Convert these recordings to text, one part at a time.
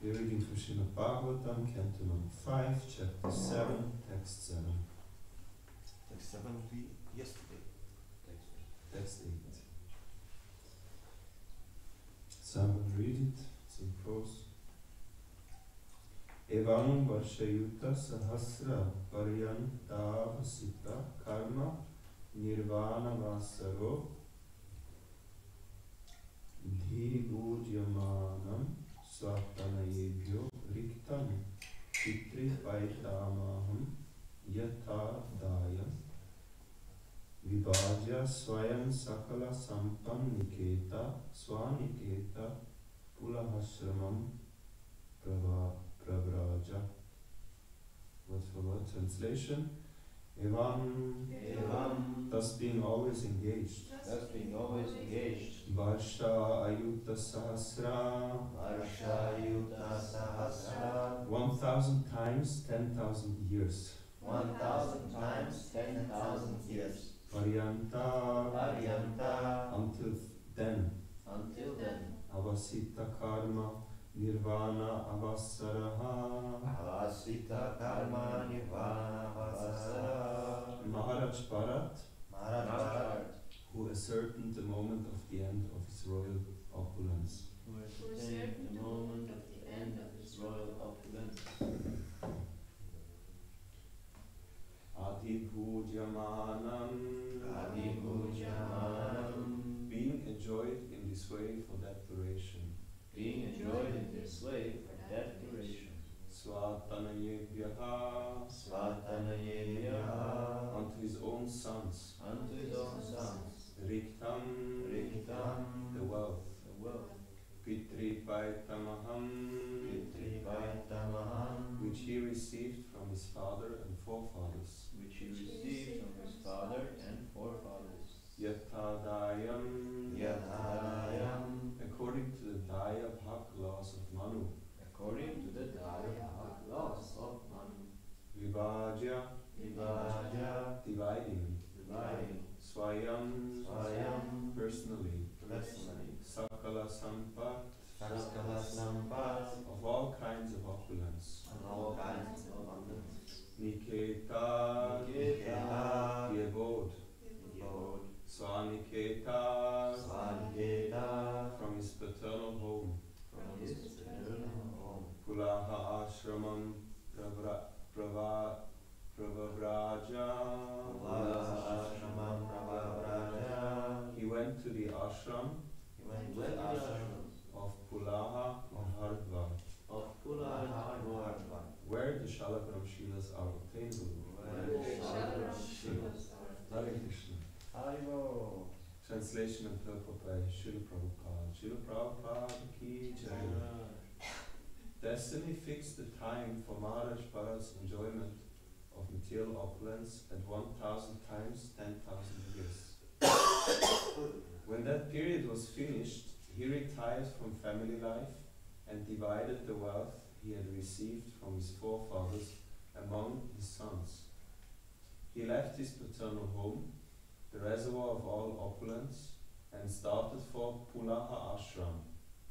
We're reading from Srimad Bhagavatam, Canto number 5, chapter 7, text 7. Text 7 will be yesterday. Text 8. Someone read it, it's in prose. Evam varshayuta sahasra paryantavasita karma nirvana vasaro dhibhujamanam svatanayebhyo riktam pitri paitamaham yatha dayam vibhajya swayam sakala sampanniketa swaniketa pulahashramam pravraja. Word for word translation. Evam, thus being always engaged. Varsha ayuta sahasra. 1,000 times 10,000 years. 1,000 times 10,000 years. Paryanta. Until then. Until then. Avasita karma Nirvana Avasaraha. Avasita Karma Nirvana Vasara. Maharaj Bharat, Maharaj who ascertained the moment of the end of his royal opulence. Who ascertained the moment of the end of his royal opulence. Adhibhujamanam, Adhibhujamanam, being enjoyed in this way for that duration. Being enjoyed in this way for that duration. Swatanayebhyaha, Svatanayebhyaha, unto his own sons. Unto his own sons. Riktam, Riktam, the wealth. The wealth. Pitri Paitamaham, Pitripaitamaham, which he received from his father and forefathers. Which he received from his father and forefathers. Yathadayam, Yathadayam, according to the Daya Bhak laws of Manu. According to the Daya laws of Manu. Vibhajya, Vibhajya, dividing. Dividing. Swayam, Swayam, personally. Personally. Sakala Sampat, Saskala Sampat, of all kinds of opulence. and all kinds of abundance. Niketa, Niketa, the abode. The abode. Swaniketa, Svaniketa, from his paternal home. From his paternal home. Pulaha Ashramam Pravavraja. Ashramam Prabhavraja, He went to the ashram he went to the ashram of Pulaha or Hardwar, Of Pula and Hardwar. where the Shalagram Shilas are obtainable. Hare Krishna. Haribo. Translation and purport by Srila Prabhupada. Srila Prabhupada ki jai. Destiny fixed the time for Maharaj Bharat's enjoyment of material opulence at 1,000 times 10,000 years. When that period was finished, he retired from family life and divided the wealth he had received from his forefathers among his sons. He left his paternal home, the reservoir of all opulence, and started for Pulaha Ashram,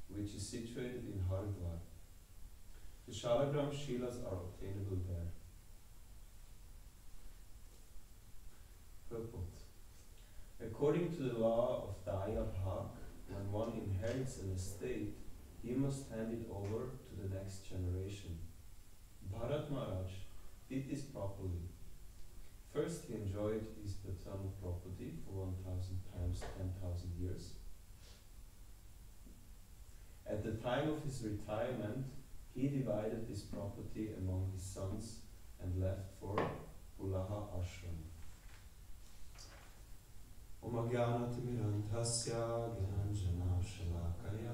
which is situated in Haridwar. The Shalagram Shilas are obtainable there. Purport. According to the law of Daya Bhak, when one inherits an estate, he must hand it over to the next generation. Bharat Maharaj did this properly. First, he enjoyed his paternal property for 1,000 times 10,000 years. At the time of his retirement, he divided this property among his sons and left for Pulaha Ashram. Om Agyanatimirandhasya Gyananjana Shalakaya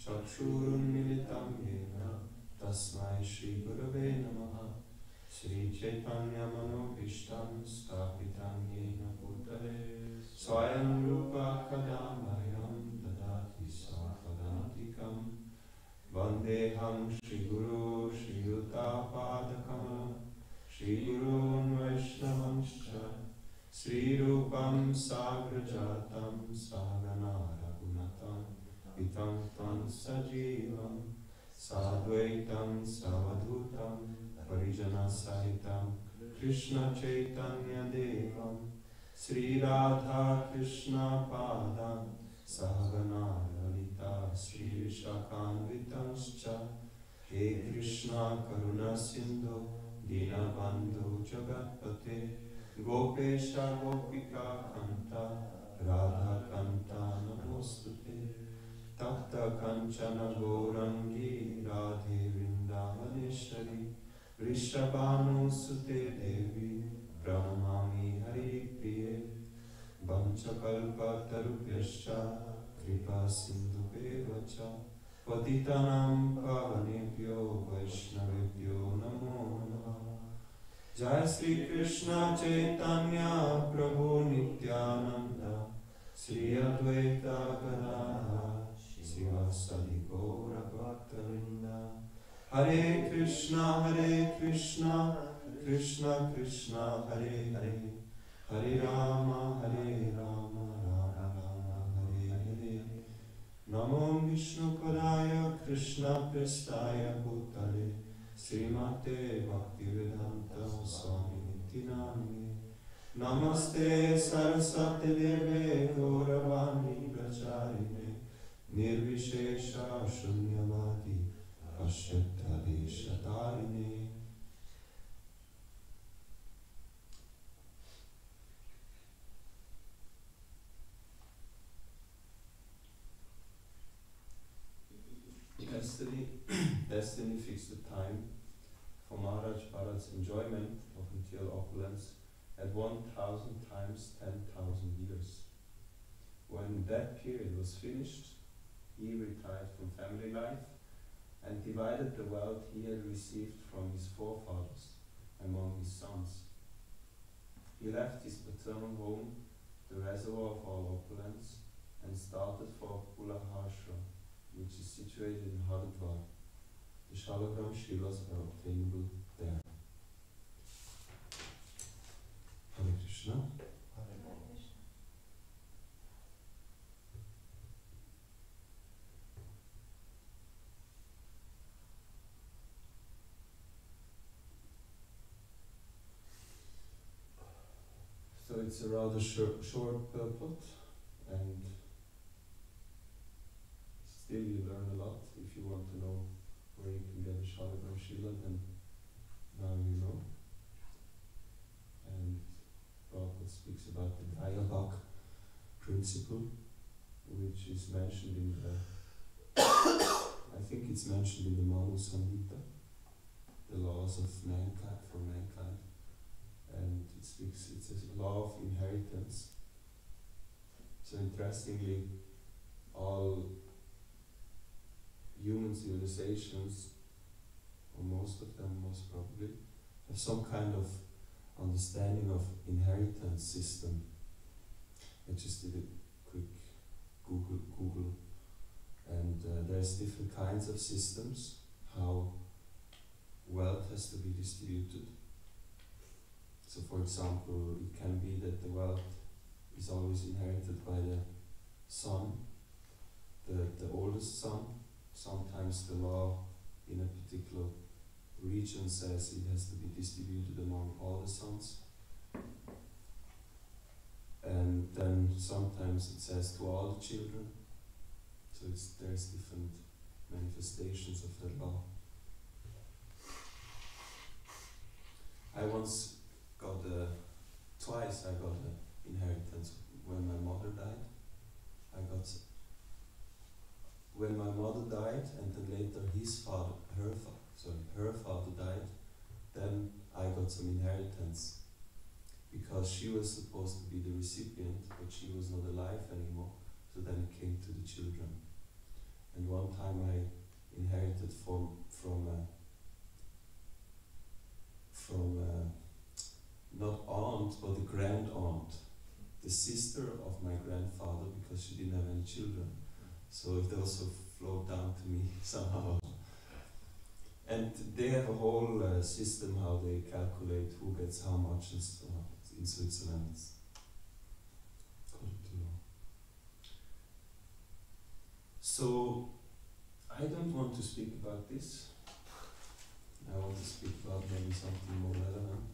Chakshurun Militam Yena Tasmai Shri Gurave Namaha Shri Chaitanya Manobhishtam Stapitam Yena Bhutale Swayam Rupa Kadamayam Dadati Sapadantikam Vandeham Shri Guru Shri Yuta Padakam Shri Gurun Vaishnavanscha Sri Rupam Sagrajatam Sagana Raghunatam Vitam Tvam Sajivam Sadvaitam Savadhutam Parijana Sahitam Krishna Chaitanya Devam Sri Radha Krishna Padam Sagana Lalita Sri Vishakanvitamscha He Krishna Karuna Sindhu Dinabandhu Jagatpate Gopesha Gopika Kanta Radha Kanta Namostute Tapta Kanchana Gourangi Radhe Vrindavaneshwari Vrishabhanu Sute Devi Pranamami Hari Priye Vanchakalpa Tarupyascha Kripa Sindhubevacha Patitanam Pavanebhyo Vaishnavebhyo Namo Namaha Jai Sri Krishna Chaitanya Prabhu Nityananda Sri Advaita Gadadhara Srivasadi Gaura Bhaktavinda Hare Krishna Krishna Krishna Hare Hare Hare Rama Rama Rama Hare Hare Namo Vishnu Padaya Krishna Prestaya Bhutale Srimate Bhaktivedanta Swami Niti Namine Namaste Saraswati Deve Gauravani Pracharine Nirvishesha Shunyavadi Pashyata Deshatarine. Destiny fixed the time for Maharaj Bharat's enjoyment of material opulence at 1,000 times 10,000 years. When that period was finished, he retired from family life and divided the wealth he had received from his forefathers among his sons. He left his paternal home, the reservoir of all opulence, and started for Pulahashram, which is situated in Haridwar. The Shalagram Shilas are obtainable there. Hare Krishna. So it's a rather short purport, and still you learn a lot. If you want to know where you can get a Shalagram Shila, then now you know. And Prabhupada speaks about the Dayabhak principle, which is mentioned in the, I think it's mentioned in the Manu Samhita, the laws of mankind, for mankind. And it speaks, it's a law of inheritance. So interestingly, all human civilizations, or most of them most probably, have some kind of understanding of inheritance system. I just did a quick Google, and there's different kinds of systems, how wealth has to be distributed. So for example, it can be that the wealth is always inherited by the son, the oldest son. Sometimes the law in a particular region says it has to be distributed among all the sons. And then sometimes it says to all the children. So there's different manifestations of that law. I once got twice I got an inheritance. When my mother died, when my mother died, and then later her father died, then I got some inheritance, because she was supposed to be the recipient, but she was not alive anymore, so then it came to the children. And one time I inherited from not aunt, but a grand aunt, the sister of my grandfather, because she didn't have any children. So it also flowed down to me somehow. And they have a whole system how they calculate who gets how much and so on in Switzerland. It's according to law. So I don't want to speak about this. I want to speak about maybe something more relevant.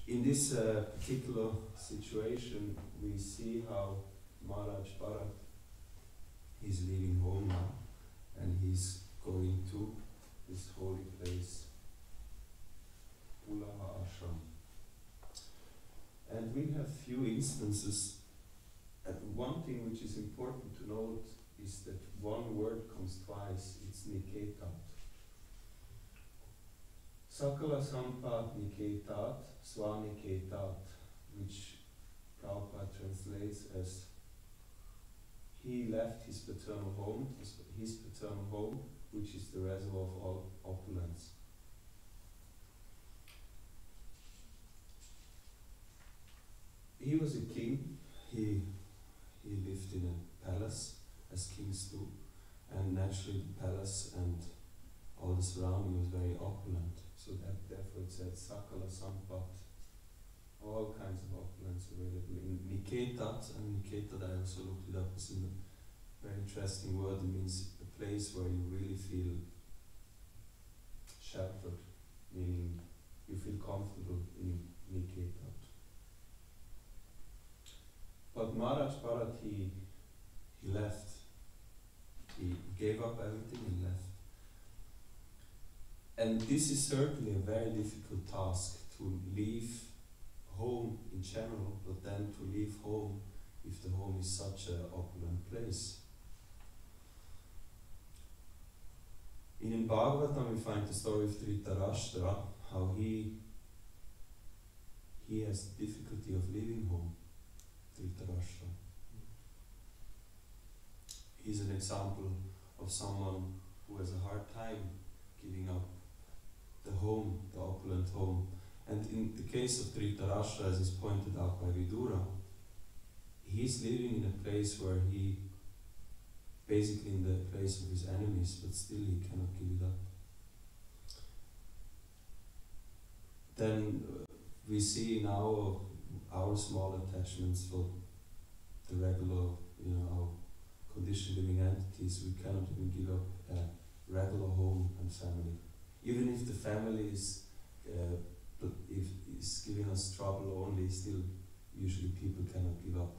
In this particular situation, we see how Maharaj Bharat is leaving home now, and he's going to this holy place, Pulaha Ashram. And we have few instances. And one thing which is important to note is that one word comes twice. It's Niketat. Sakala Sampat Niketat, Swaniketat, which Prabhupada translates as he left his paternal home, which is the reservoir of all opulence. He was a king. He lived in a palace, as kings do, and naturally the palace and all the surrounding was very opulent. So that therefore it said Sakala Sampat, all kinds of opulence available. In Niketat, and Niketat I also looked it up, it's a very interesting word. It means a place where you really feel sheltered, meaning you feel comfortable in Niketat. But Maharaj Bharat, he left. He gave up everything and left. And this is certainly a very difficult task, to leave home in general, but then to leave home if the home is such an opulent place. In Bhagavatam we find the story of Dhritarashtra, how he has difficulty of leaving home, Dhritarashtra. He's an example of someone who has a hard time giving up the home, the opulent home. And in the case of Dhritarashtra, as is pointed out by Vidura, he's living in a place where he, basically in the place of his enemies, but still he cannot give it up. Then we see now our small attachments for the regular, our conditioned living entities. We cannot even give up a regular home and family. Even if the family is giving us trouble only, still usually people cannot give up.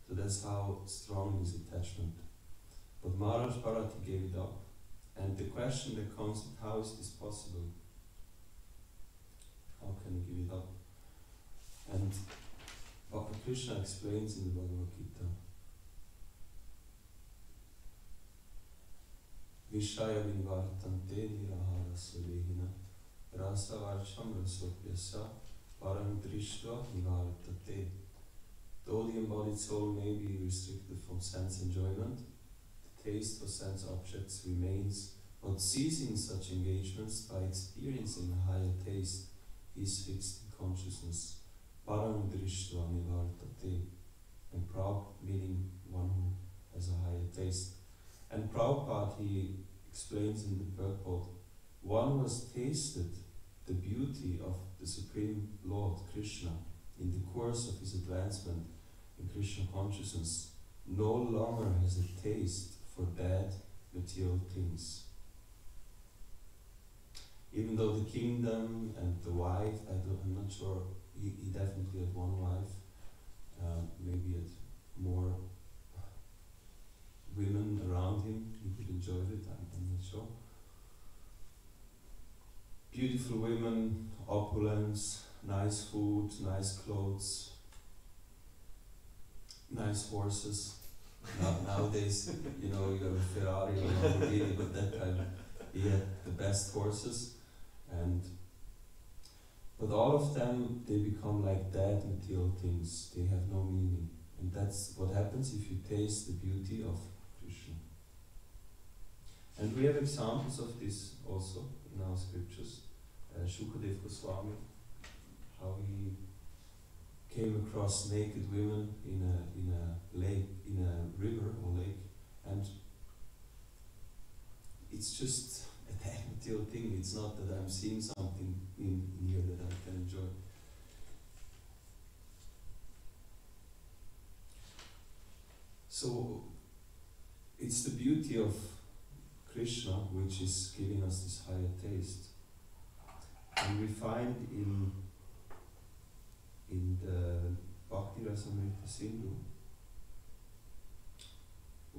So that's how strong is attachment. But Maharaj Bharat, he gave it up. And the question that comes is, how is this possible? How can he give it up? And Bhakti Krishna explains in the Bhagavad Gita, Vishaya vinvartante nirahara sulehina rasa varcham rasopyasa param drishva nivartate. Though the embodied soul may be restricted from sense enjoyment, the taste for sense objects remains, but ceasing such engagements by experiencing a higher taste is fixed in consciousness. Param drishva nivartate. And prab meaning one who has a higher taste. And Prabhupada, he explains in the purport, one who has tasted the beauty of the Supreme Lord Krishna in the course of his advancement in Krishna consciousness no longer has a taste for bad material things. Even though the kingdom and the wife, I'm not sure, he definitely had one wife, maybe had more women around him, he could enjoy it, I'm not sure. Beautiful women, opulence, nice food, nice clothes, nice horses. Nowadays, you have a Ferrari or a Lamborghini, but that time he had the best horses. But all of them, they become like dead material things. They have no meaning. And that's what happens if you taste the beauty of Krishna. And we have examples of this also in our scriptures. Shukadev Goswami, how he came across naked women in a lake, in a river or lake, and it's just a dead material thing. It's not that I'm seeing something in here that I can enjoy. So it's the beauty of Krishna which is giving us this higher taste. And we find in the Bhakti Rasamrita Sindhu,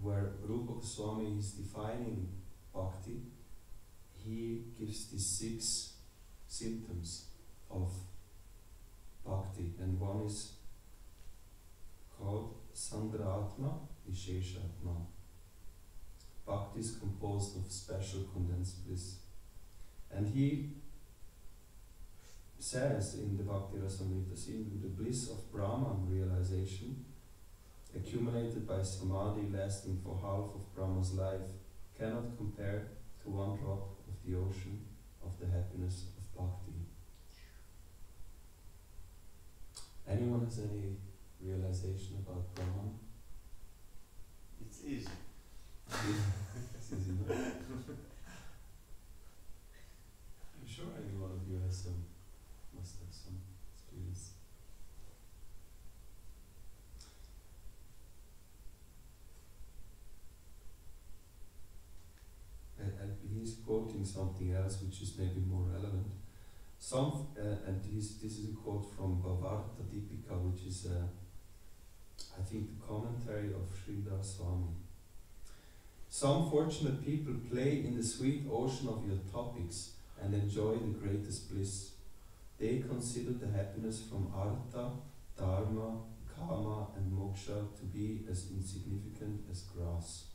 where Rupa Goswami is defining Bhakti, he gives these 6 symptoms of Bhakti, and one is called Sandratma Visheshatma. Bhakti is composed of special condensed bliss. And he says in the Bhakti Rasamrita Sindhu, the bliss of Brahman realization, accumulated by samadhi lasting for half of Brahma's life, cannot compare to one drop of the ocean of the happiness of Bhakti. Anyone has any realization about Brahman? It's easy. It's easy, no? I'm sure any one of you has must have some experience. quoting something else which is maybe more relevant. And this is a quote from Bhavarta Deepika, which is, I think, the commentary of Sridhar Swami. Some fortunate people play in the sweet ocean of your topics and enjoy the greatest bliss. They consider the happiness from artha, dharma, kama and moksha to be as insignificant as grass.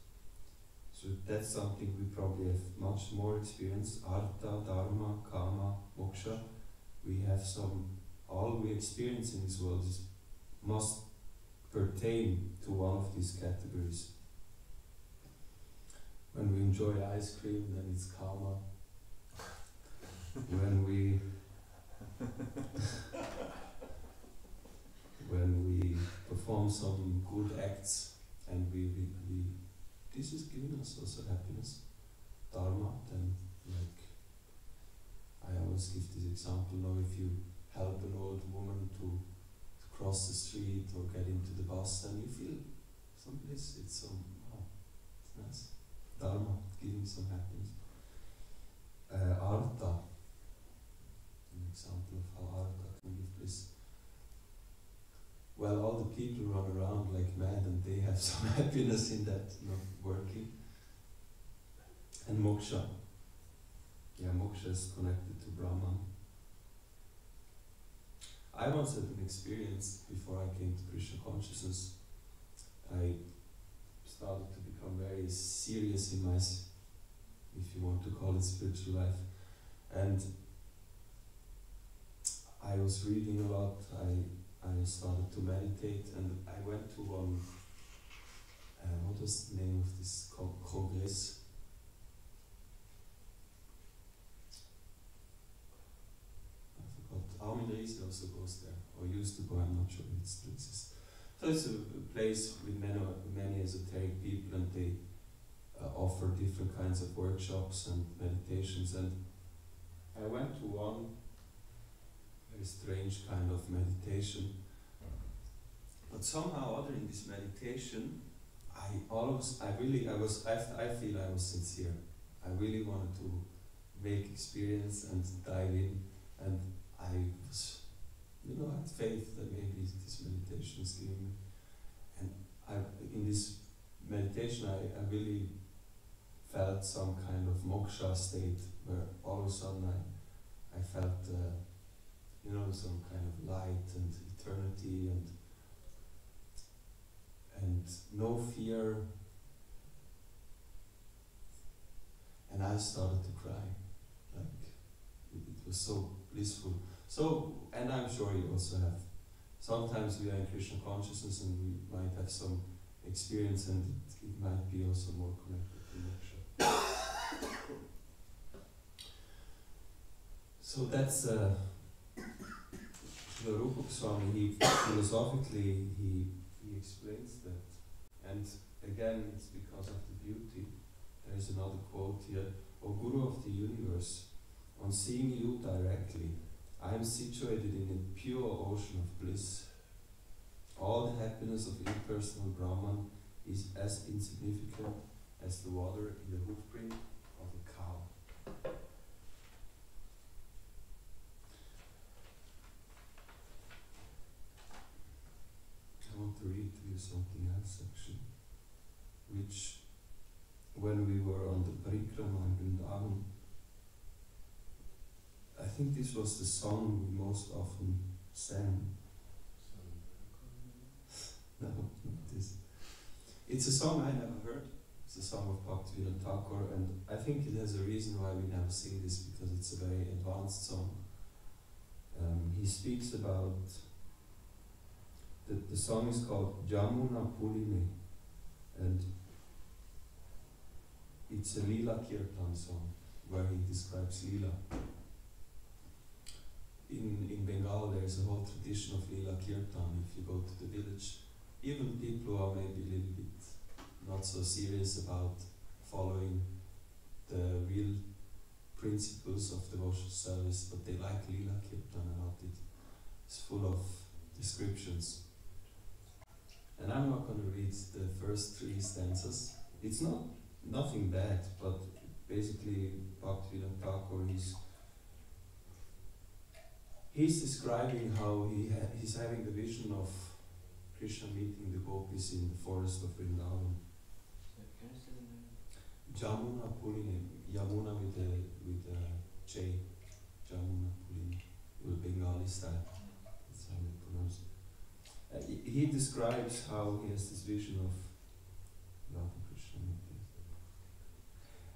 So that's something we probably have much more experience. Artha, dharma, kama, moksha. We have all we experience in this world must pertain to one of these categories. When we enjoy ice cream, then it's kama. When we perform some good acts and we this is giving us also happiness, dharma, then like I always give this example now, if you help an old woman to cross the street or get into the bus, then you feel some bliss, it's wow, it's nice. Dharma, giving some happiness. Artha, an example of how artha can give bliss. Well, all the people run around like mad and they have some happiness in that, not working. And moksha. Yeah, moksha is connected to Brahman. I once had an experience before I came to Krishna consciousness. I started to become very serious in my, if you want to call it, spiritual life. And I was reading a lot, I started to meditate, and I went to what was the name of this congress? I forgot. Armin Riese also goes there, or used to go, I'm not sure if it still exists. So it's a place with many esoteric people, and they offer different kinds of workshops and meditations. And I went to one very strange kind of meditation. But somehow or other in this meditation, I feel I was sincere. I really wanted to make experience and dive in, and I was, I had faith that maybe this meditation is giving me. And in this meditation, I really felt some kind of moksha state where all of a sudden I felt, some kind of light and eternity and no fear. And I started to cry. Like, it was so blissful. So, and I'm sure you also have. Sometimes we are in Krishna consciousness and we might have some experience, and it might be also more connected to moksha. So that's Srila Rupa Goswami. Philosophically he explains that. And again, it's because of the beauty. There is another quote here. O Guru of the universe, on seeing you directly, I am situated in a pure ocean of bliss. All the happiness of impersonal Brahman is as insignificant as the water in the hoofprint of a cow. I want to read to you something else actually, which when we were on the Parikrama in Vrindavan, I think this was the song we most often sang. No, not this. It's a song I never heard. It's a song of Bhaktivinoda Thakur, and I think it has a reason why we never sing this, because it's a very advanced song. He speaks about, the song is called Jamuna Puline, and it's a Lila Kirtan song, where he describes Lila. In Bengal there is a whole tradition of Lila Kirtan. If you go to the village, even people who are maybe a little bit not so serious about following the real principles of devotional service, but they like Lila Kirtan a lot. It's full of descriptions. And I'm not going to read the first 3 stanzas. It's nothing bad, but basically Bhaktivinoda Thakur, he's describing how he's having the vision of Krishna meeting the gopis in the forest of Vrindavan. So can you say the name? Jamuna Pulini, Yamuna with a J, Jamuna Pulini, with Bengali style. That's how they pronounce it. He describes how he has this vision of Radha Krishna meeting.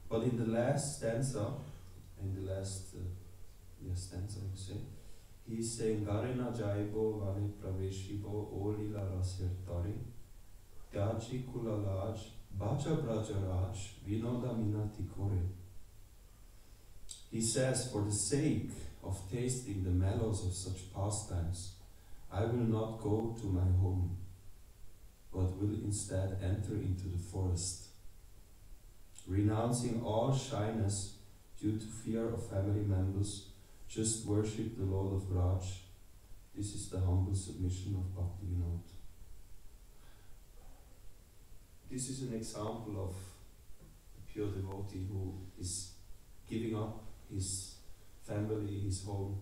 But in the last stanza, stanza I would say, he's saying Garena Jaibo Vani Praveshibo Olila Rasirtari Tyaji Kulalaj Baja Brajaraj Vinoda Minati Kore. He says, for the sake of tasting the mellows of such pastimes, I will not go to my home, but will instead enter into the forest. Renouncing all shyness due to fear of family members, just worship the Lord of Raj. This is the humble submission of Bhaktivinoda. This is an example of a pure devotee who is giving up his family, his home.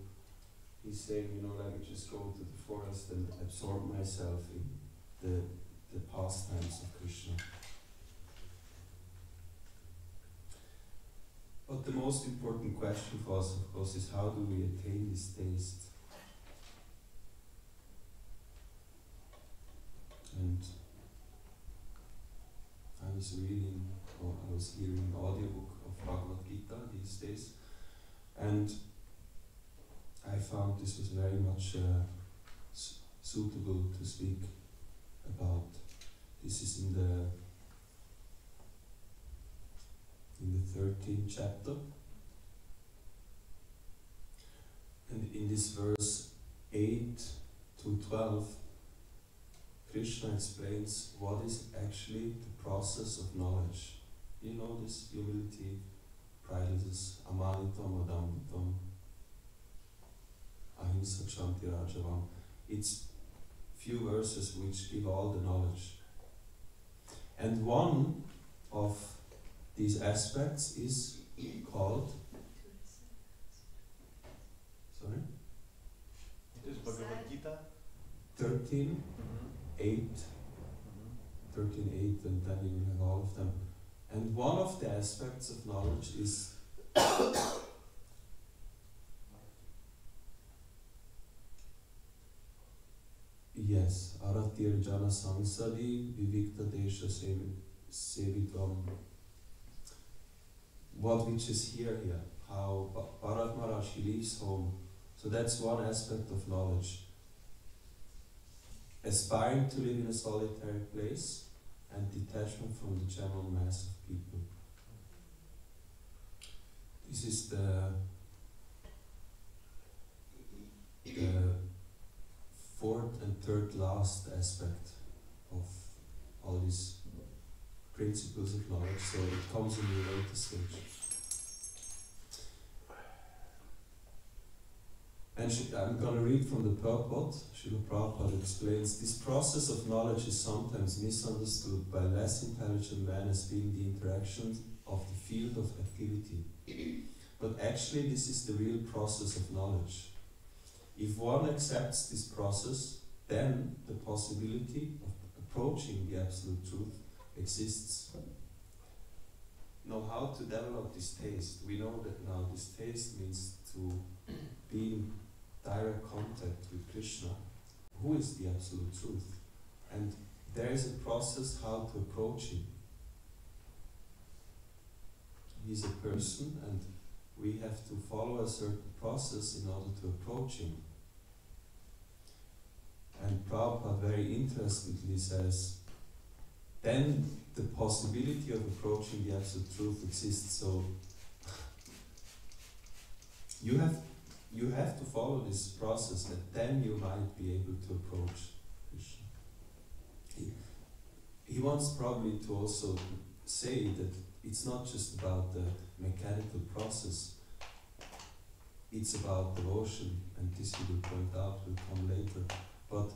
He's saying, let me just go to the forest and absorb myself in the pastimes of Krishna. But the most important question for us, of course, is how do we attain this taste? And I was hearing an audiobook of Bhagavad Gita these days, and I found this was very much suitable to speak about. This is in the 13th chapter, and in this verse 8 to 12, Krishna explains what is actually the process of knowledge. You know this humility, pridelessness, amalitam adamvitam, ahimsa kshanti rajavam. It's few verses which give all the knowledge. And one of these aspects is called, sorry? It is Bhagavad Gita. 13, 8, 13, 8, and then you have all of them. And one of the aspects of knowledge is yes, Aratir Jana Samsadi Vivikta Desha Sevitvam. What which is here, how Bharat Maharaj, he leaves home. So that's one aspect of knowledge. Aspiring to live in a solitary place and detachment from the general mass of people. This is the fourth and third last aspect of all these principles of knowledge, so it comes in the later stage. And I'm going to read from the purport. Srila Prabhupada explains, this process of knowledge is sometimes misunderstood by less intelligent men as being the interaction of the field of activity. But actually this is the real process of knowledge. If one accepts this process, then the possibility of approaching the absolute truth exists. Now, how to develop this taste? We know that now this taste means to be in direct contact with Krishna, who is the absolute truth. And there is a process how to approach him. He's a person, and we have to follow a certain process in order to approach him. And Prabhupada very interestingly says, then the possibility of approaching the absolute truth exists. So you have to follow this process, and then you might be able to approach Krishna. He wants probably to also say that it's not just about the mechanical process, it's about devotion, and this he will point out, will come later. But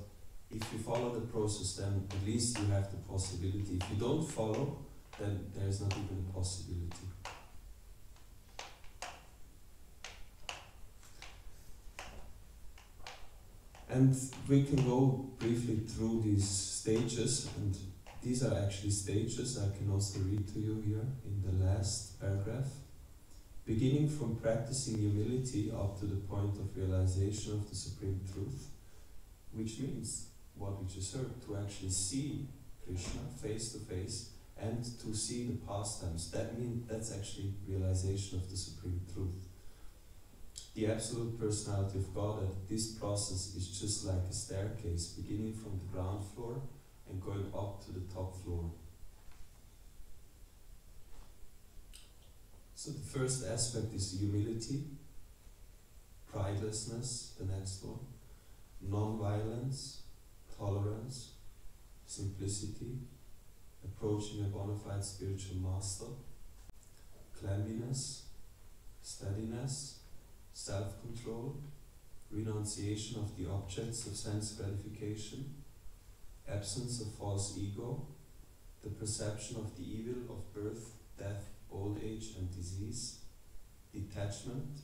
if you follow the process, then at least you have the possibility. If you don't follow, then there is not even a possibility. And we can go briefly through these stages, and these are actually stages I can also read to you here in the last paragraph. Beginning from practicing humility up to the point of realization of the Supreme Truth, which means what we just heard, to actually see Krishna face to face and to see the pastimes. That means that's actually realization of the Supreme Truth. The Absolute Personality of God, that this process is just like a staircase, beginning from the ground floor and going up to the top floor. So the first aspect is humility, pridelessness, the next one, non-violence, tolerance, simplicity, approaching a bona fide spiritual master, cleanliness, steadiness, self-control, renunciation of the objects of sense gratification, absence of false ego, the perception of the evil of birth, death, old age and disease, detachment,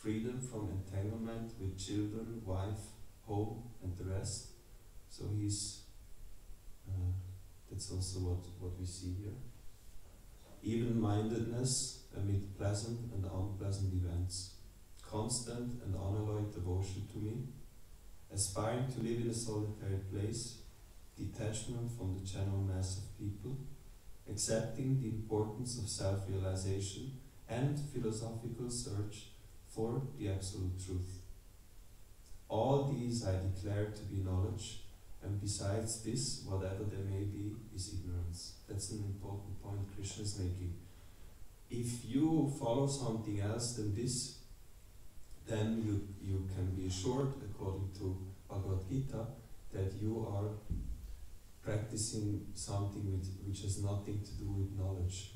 freedom from entanglement with children, wife, home and the rest. So that's also what we see here. Even-mindedness amid pleasant and unpleasant events, constant and unalloyed devotion to me, aspiring to live in a solitary place, detachment from the general mass of people, accepting the importance of self-realization and philosophical search for the absolute truth. All these I declare to be knowledge, and besides this, whatever there may be, is ignorance. That's an important point Krishna is making. If you follow something else than this, then you can be assured, according to Bhagavad Gita, that you are practicing something which has nothing to do with knowledge.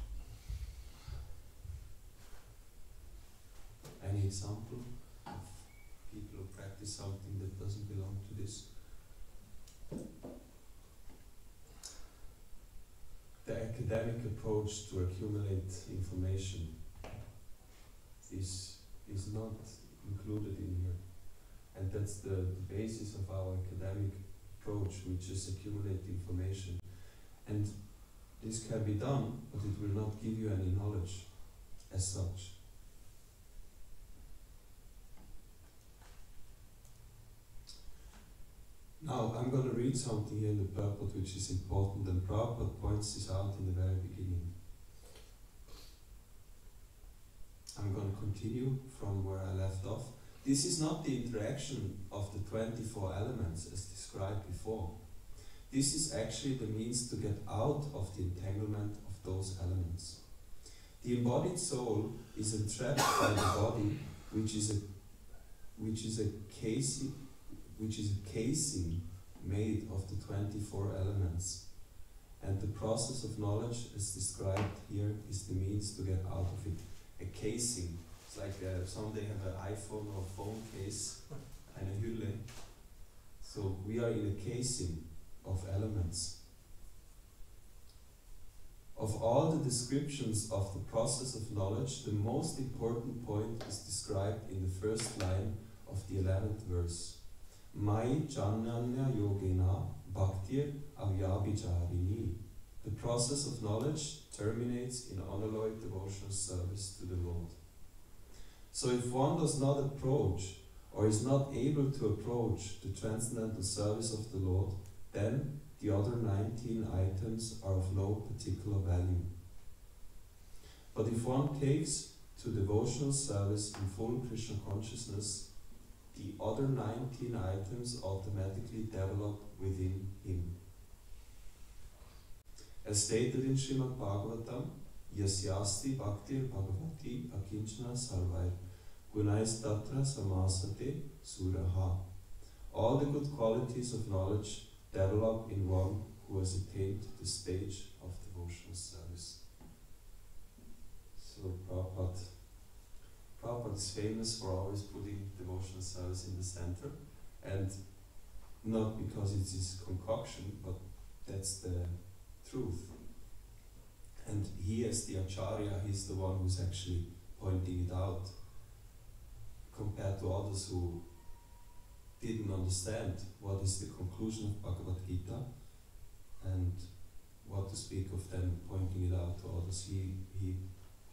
Any example of people who practice something that doesn't belong to this? The academic approach to accumulate information is not included in here. And that's the basis of our academic approach, which is accumulate information. And this can be done, but it will not give you any knowledge as such. Now, I'm going to read something here in the purport which is important, and Prabhupada points this out in the very beginning. I'm going to continue from where I left off. This is not the interaction of the 24 elements as described before. This is actually the means to get out of the entanglement of those elements. The embodied soul is entrapped by the body, which is a casing made of the 24 elements. And the process of knowledge, as described here, is the means to get out of it. A casing. It's like some they have an iPhone or phone case and a Hülle. So we are in a casing of elements. Of all the descriptions of the process of knowledge, the most important point is described in the first line of the 11th verse. Mai Jnana Yogena Bhaktir Avyabhicharini. The process of knowledge terminates in unalloyed devotional service to the Lord. So if one does not approach or is not able to approach the transcendental service of the Lord, then the other 19 items are of no particular value. But if one takes to devotional service in full Krishna consciousness, the other 19 items automatically develop within him. As stated in Srimad Bhagavatam, Yasyasti Bhaktir Bhagavati Akinchana Sarvai Gunais Tatra Samasate Suraha. All the good qualities of knowledge develop in one who has attained the stage of devotional service. So Prabhupada is famous for always putting devotional service in the center, and not because it's his concoction, but that's the truth. And he, as the Acharya, he's the one who's actually pointing it out, compared to others who didn't understand what is the conclusion of Bhagavad Gita and what to speak of them pointing it out to others.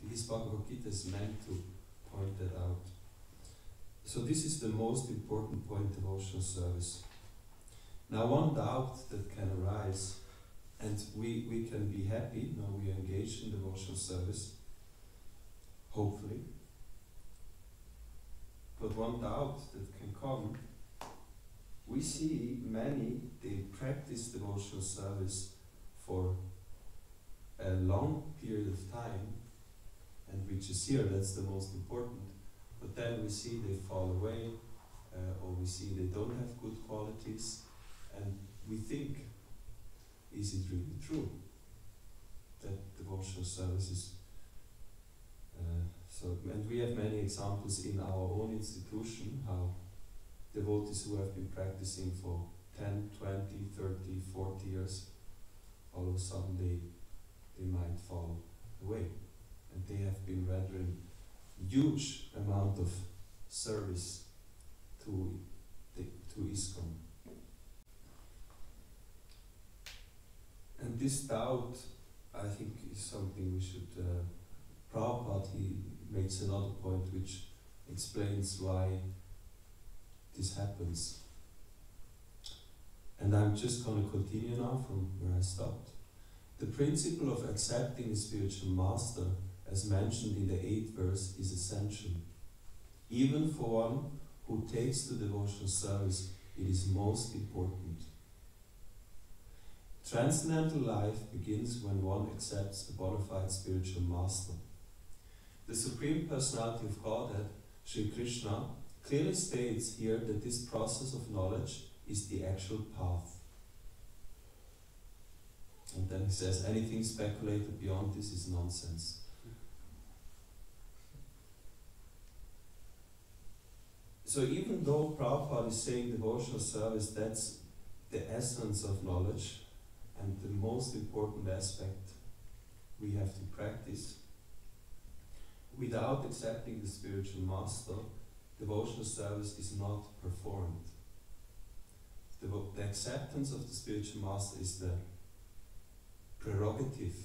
His Bhagavad Gita is meant to point that out. So this is the most important point, devotional service. Now one doubt that can arise, and we can be happy now we are engaged in devotional service, hopefully. But one doubt that can come, we see many, they practice devotional service for a long period of time, and which is here, that's the most important. But then we see they fall away, or we see they don't have good qualities, and we think, is it really true that devotional service is so? And we have many examples in our own institution how devotees who have been practicing for 10, 20, 30, 40 years, all of a sudden they might fall away, and they have been rendering huge amount of service to ISKCON. And this doubt, I think, is something we should. Prabhupada, he makes another point which explains why this happens. And I'm just going to continue now from where I stopped. The principle of accepting a spiritual master, as mentioned in the 8th verse, is essential. Even for one who takes to devotional service, it is most important. Transcendental life begins when one accepts a bona fide spiritual master. The Supreme Personality of Godhead, Sri Krishna, clearly states here that this process of knowledge is the actual path. And then he says, anything speculated beyond this is nonsense. So even though Prabhupada is saying devotional service, that's the essence of knowledge and the most important aspect we have to practice, without accepting the spiritual master, devotional service is not performed. The acceptance of the spiritual master is the prerogative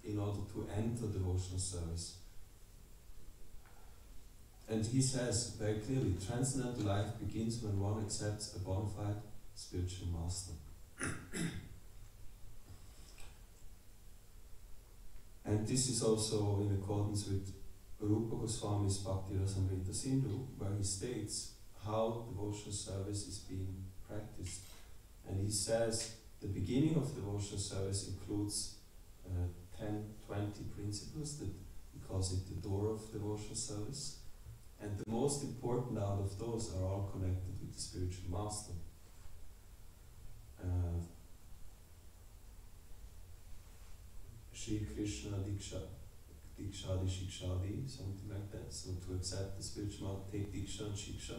in order to enter devotional service. And he says very clearly, transcendental life begins when one accepts a bona fide spiritual master. And this is also in accordance with Rupa Goswami's Bhakti Rasamrita Sindhu, where he states how devotional service is being practiced. And he says the beginning of devotional service includes 10, 20 principles, that he calls it the door of devotional service. And the most important out of those are all connected with the spiritual master. Shri Krishna Dikshadi Shikshadi, something like that. So to accept the spiritual master, take Diksha and Shiksha.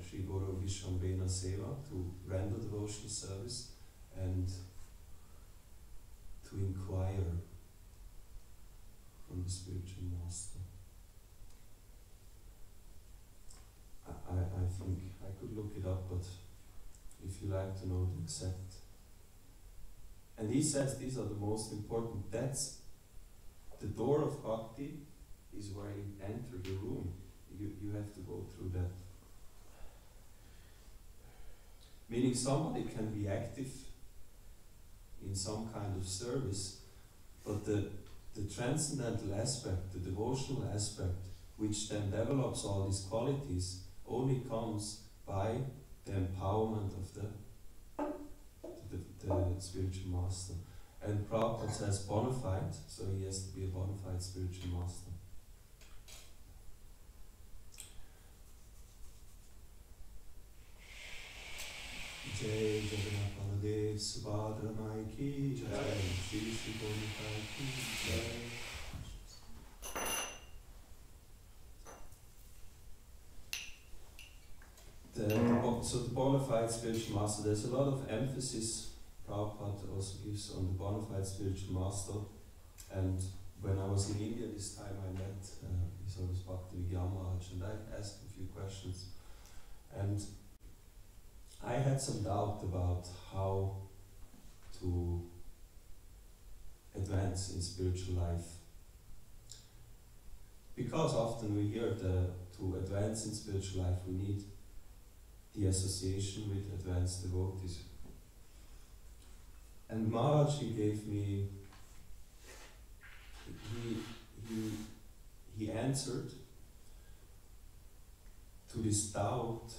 Shri Guru Vishwambena Seva, to render devotional service and to inquire from the spiritual master. I think I could look it up, but if you like to know, accept. And he says these are the most important. That's the door of bhakti, is where you enter the room. You have to go through that. Meaning somebody can be active in some kind of service, but the transcendental aspect, the devotional aspect, which then develops all these qualities, only comes by the empowerment of the spiritual master. And Prabhupada says bona fide, so he has to be a bona fide spiritual master. Jai Jagannath Baladev Subhadra Mai Ki Jai, Shri Shri Gopal Ki Jai. So the bona fide spiritual master, there's a lot of emphasis Prabhupada also gives on the bona fide spiritual master. And when I was in India this time, I met His Holiness Bhakti Vigyan Maharaj, and I asked a few questions. And I had some doubt about how to advance in spiritual life. Because often we hear that to advance in spiritual life we need the association with advanced devotees. And Maharaj, he gave me, he answered to this doubt,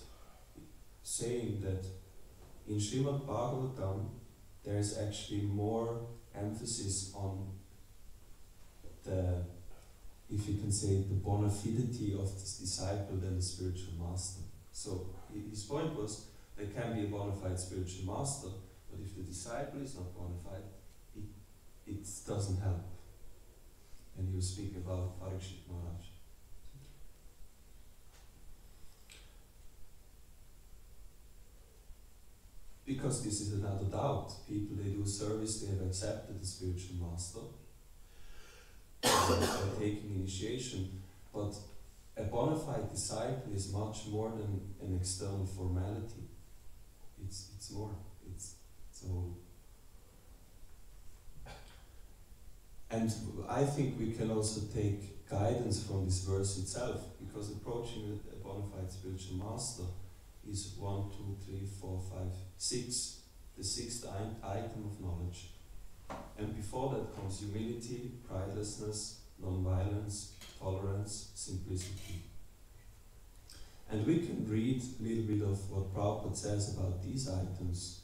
saying that in Srimad Bhagavatam there is actually more emphasis on the, if you can say, the bona fidity of this disciple than the spiritual master. So his point was, there can be a bona fide spiritual master, but if the disciple is not bona fide, it doesn't help. And he will speak about Parikshit Maharaj. Because this is another doubt. People, they do service, they have accepted the spiritual master, they're taking initiation, but a bona fide disciple is much more than an external formality. It's more. So. And I think we can also take guidance from this verse itself, because approaching a bona fide spiritual master is 1, 2, 3, 4, 5, 6, the sixth item of knowledge. And before that comes humility, pridelessness, non-violence, tolerance, simplicity. And we can read a little bit of what Prabhupada says about these items.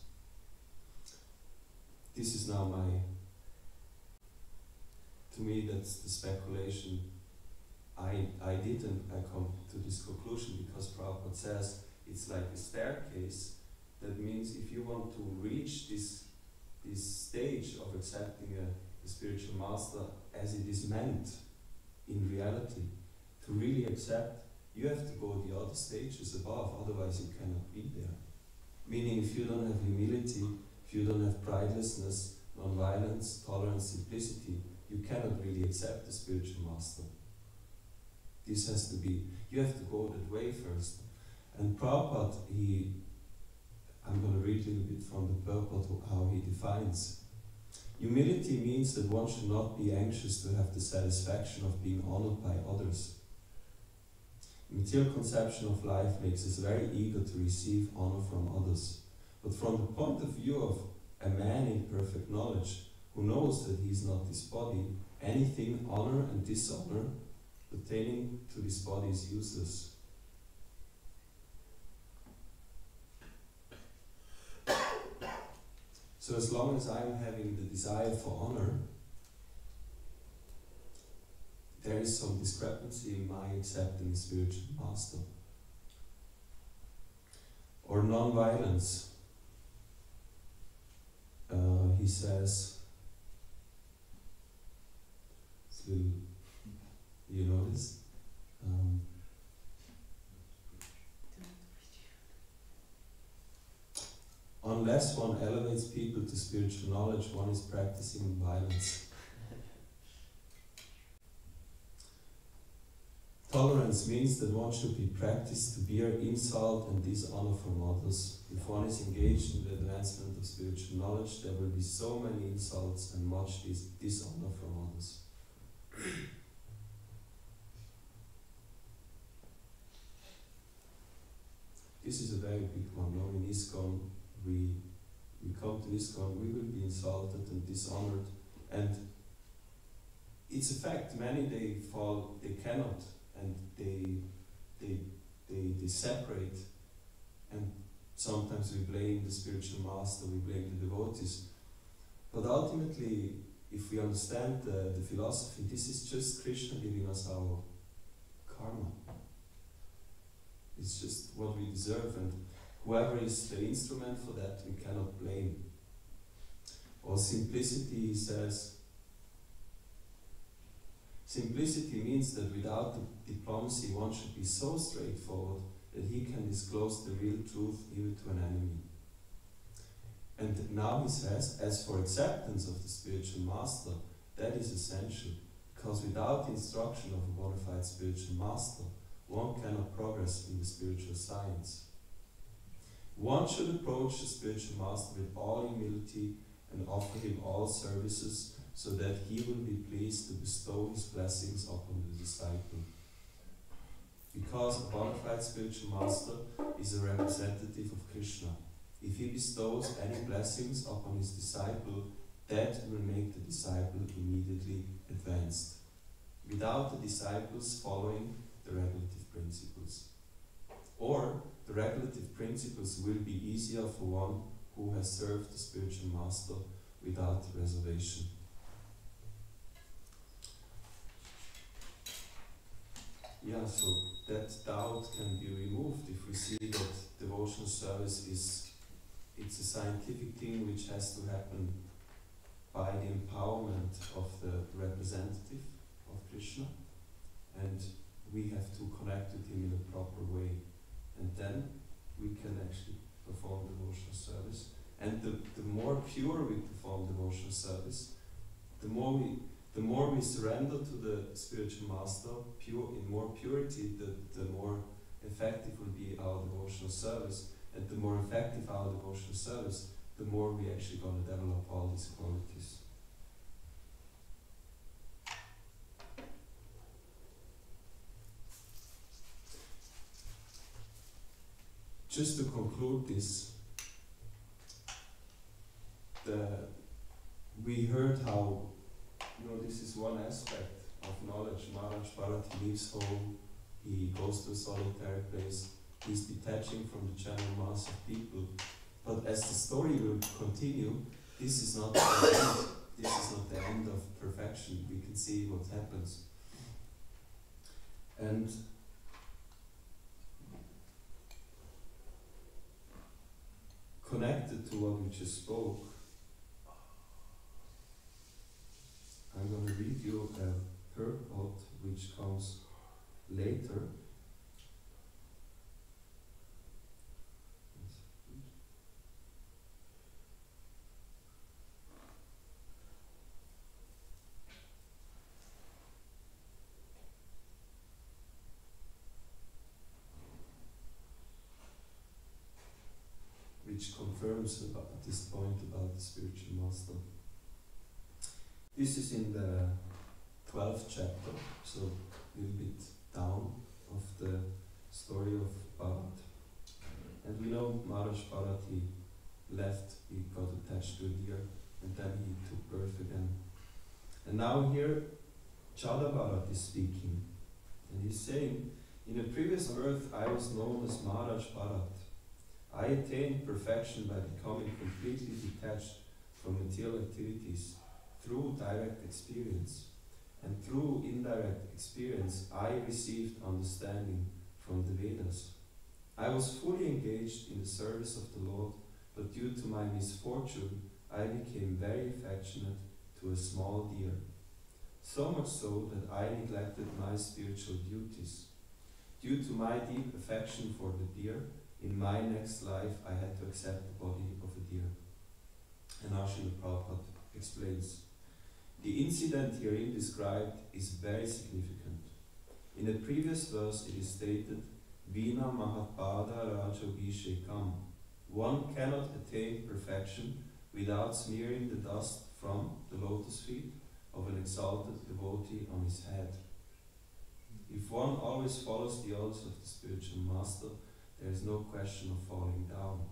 This is now to me that's the speculation I did, and I come to this conclusion because Prabhupada says it's like a staircase. That means if you want to reach this stage of accepting a spiritual master as it is meant in reality, to really accept, you have to go the other stages above, otherwise you cannot be there. Meaning if you don't have humility, if you don't have pridelessness, non-violence, tolerance, simplicity, you cannot really accept the spiritual master. This has to be, you have to go that way first. And Prabhupada, I'm going to read a little bit from the purport how he defines. Humility means that one should not be anxious to have the satisfaction of being honored by others. Material conception of life makes us very eager to receive honor from others. But from the point of view of a man in perfect knowledge, who knows that he is not this body, anything, honor and dishonor, pertaining to this body is useless. So as long as I'm having the desire for honor, there is some discrepancy in my accepting the spiritual master. Or non-violence. He says, it's little, you notice? Unless one elevates people to spiritual knowledge, one is practicing violence. Tolerance means that one should be practiced to bear insult and dishonor from others. If one is engaged in the advancement of spiritual knowledge, there will be so many insults and much dishonor from others. This is a very big one. Now in ISKCON, we come to ISKCON, we will be insulted and dishonored, and it's a fact. Many they fall, they cannot, and they separate, and sometimes we blame the spiritual master, we blame the devotees. But ultimately, if we understand the philosophy, this is just Krishna giving us our karma. It's just what we deserve, and whoever is the instrument for that, we cannot blame. Or simplicity, he says. Simplicity means that without the diplomacy, one should be so straightforward that he can disclose the real truth even to an enemy. And now he says, as for acceptance of the spiritual master, that is essential, because without the instruction of a bona fide spiritual master, one cannot progress in the spiritual science. One should approach the spiritual master with all humility and offer him all services so that he will be pleased to bestow his blessings upon the disciple. Because a bona fide spiritual master is a representative of Krishna. If he bestows any blessings upon his disciple, that will make the disciple immediately advanced, without the disciples following the regulative principles. Or the regulative principles will be easier for one who has served the spiritual master without reservation. Yeah, so that doubt can be removed if we see that devotional service it's a scientific thing which has to happen by the empowerment of the representative of Krishna, and we have to connect with him in a proper way, and then we can actually perform devotional service. And the more pure we perform devotional service, the more we surrender to the spiritual master, in more purity, the more effective will be our devotional service. And the more effective our devotional service, the more we actually going to develop all these qualities. Just to conclude this, we heard how, this is one aspect of knowledge. Maharaj Bharati leaves home, he goes to a solitary place, he's detaching from the general mass of people. But as the story will continue, this is not the end. This is not the end of perfection. We can see what happens. And connected to what we just spoke, I'm going to read you a purport which comes later. Which confirms about this point about the spiritual master. This is in the 12th chapter, so a little bit down of the story of Bharat. And we know Maharaj Bharat, he left, he got attached to a deer, and then he took birth again. And now here, Chada Bharat is speaking, and he's saying, in a previous birth I was known as Maharaj Bharat. I attained perfection by becoming completely detached from material activities through direct experience. And through indirect experience, I received understanding from the Vedas. I was fully engaged in the service of the Lord, but due to my misfortune, I became very affectionate to a small deer. So much so that I neglected my spiritual duties. Due to my deep affection for the deer, in my next life, I had to accept the body of a deer. And now Srila Prabhupada explains. The incident herein described is very significant. In the previous verse, it is stated, Vina Mahapada Rajabhishekam. One cannot attain perfection without smearing the dust from the lotus feet of an exalted devotee on his head. If one always follows the orders of the spiritual master, there is no question of falling down.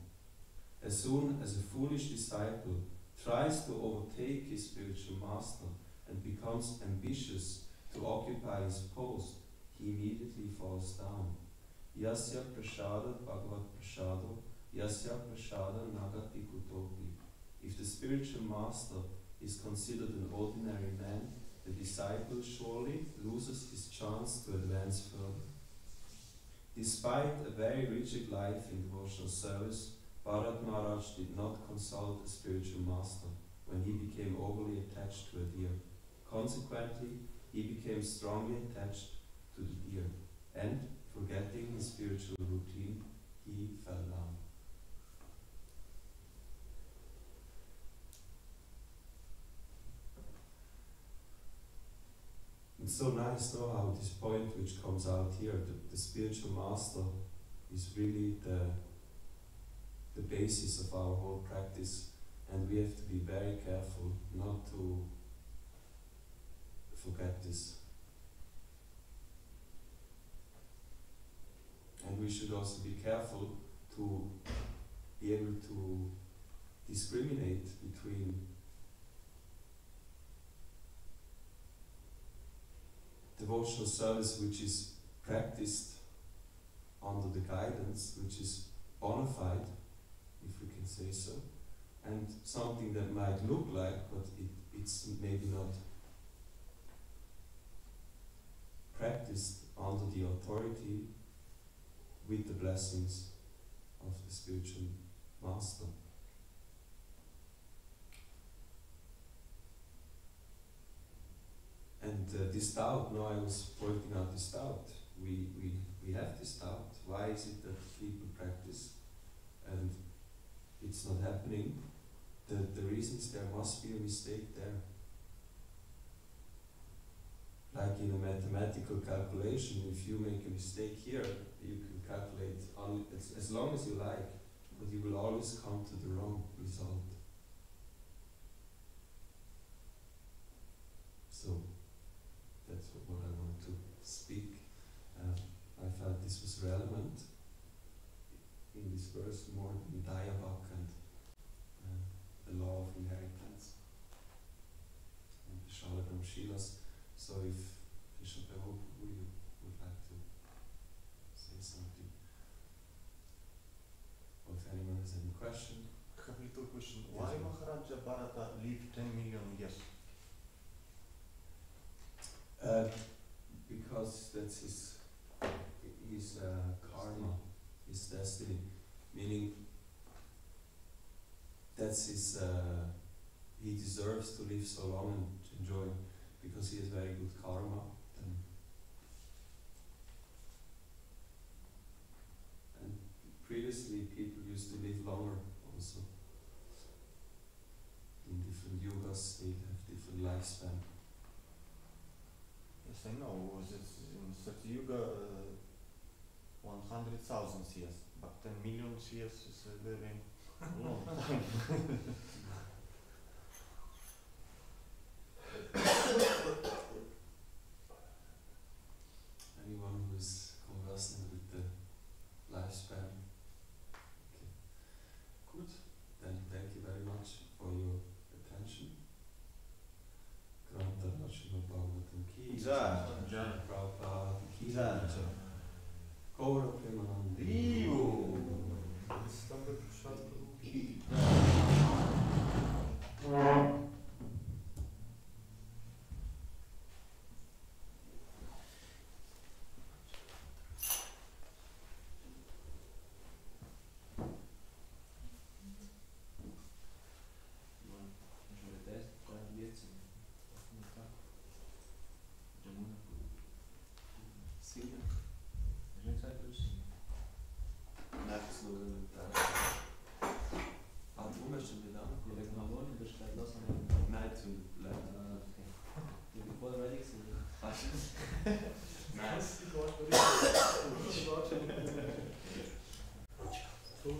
As soon as a foolish disciple tries to overtake his spiritual master and becomes ambitious to occupy his post, he immediately falls down. Yasya prasada bhagavat prasado, yasya prasada nagati kutopi. If the spiritual master is considered an ordinary man, the disciple surely loses his chance to advance further. Despite a very rigid life in devotional service, Bharat Maharaj did not consult a spiritual master when he became overly attached to a deer. Consequently, he became strongly attached to the deer, and, forgetting his spiritual routine, he fell down. It's so nice, though, how this point which comes out here, the spiritual master is really the basis of our whole practice, and we have to be very careful not to forget this. And we should also be careful to be able to discriminate between devotional service which is practiced under the guidance, which is bona fide, if we can say so, and something that might look like, but it's maybe not practiced under the authority with the blessings of the spiritual master. And this doubt, no, I was pointing out this doubt. We have this doubt. Why is it that people practice and it's not happening? The reason is there must be a mistake there. Like in a mathematical calculation, if you make a mistake here, you can calculate as long as you like, but you will always come to the wrong result. So that's what I want to speak. I felt this was relevant in this verse more than Dayabak and the law of inheritance and the Shalagram Shilas. So if Bishop Ehoku would like to say something, or if anyone has any question. I have a little question. Why Maharaja Bharata lived 10 million years? Because that's his karma, his destiny, meaning that's his, he deserves to live so long and enjoy, because he has very good karma. And previously people used to live longer also. In different yugas they have different lifespan. Yes, I know. Was it in Satyuga 100,000 years, but 10 million years is a very long time. Anyone who is conversant with the lifespan? Okay. Good. Then thank you very much for your attention. Granta Rashima Bhagavatam Ki Jai. Prabhupada Ki Jai. Gaura Premanandi.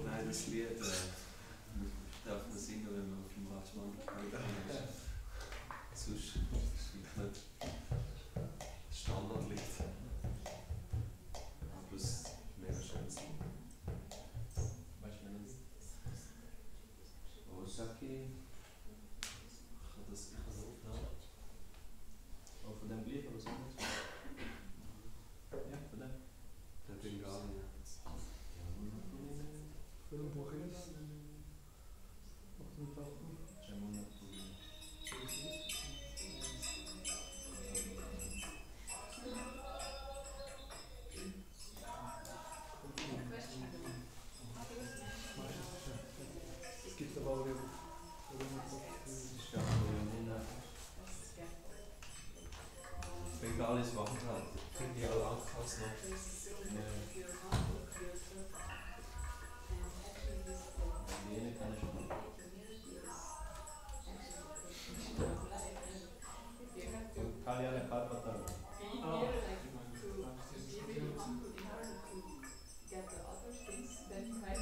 Nein, das Lied darf man singen, wenn man auf dem Ratschmann ist. Sonst ist es nicht Standardlied. Aber es ist mega schön zu singen. Weißt du, wenn es Osaki, Ich kann das aufnehmen. auch von dem Lied oder so nicht? Ja, von dem. Der Bengali. Welchem Buch ist es? Jamuna Es gibt aber auch Bengali ist Wachenrad. Finde ich auch angepasst noch. Jene kann ich schon. Kalyana Karpatar. Get the other things that you might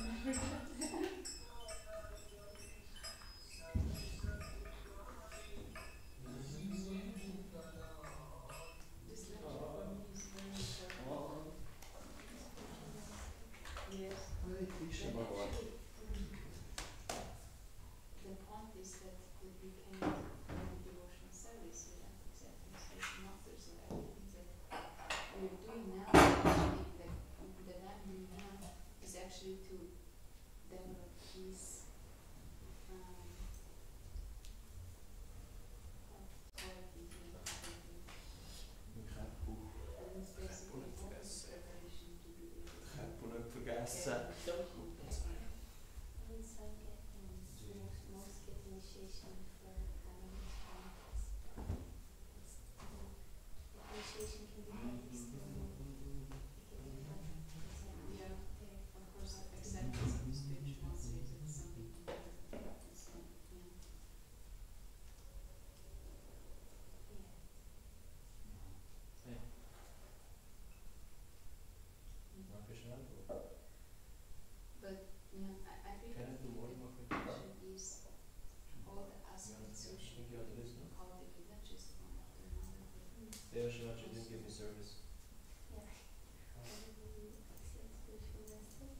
service. Ja. Also die ist jetzt durchgemesselt.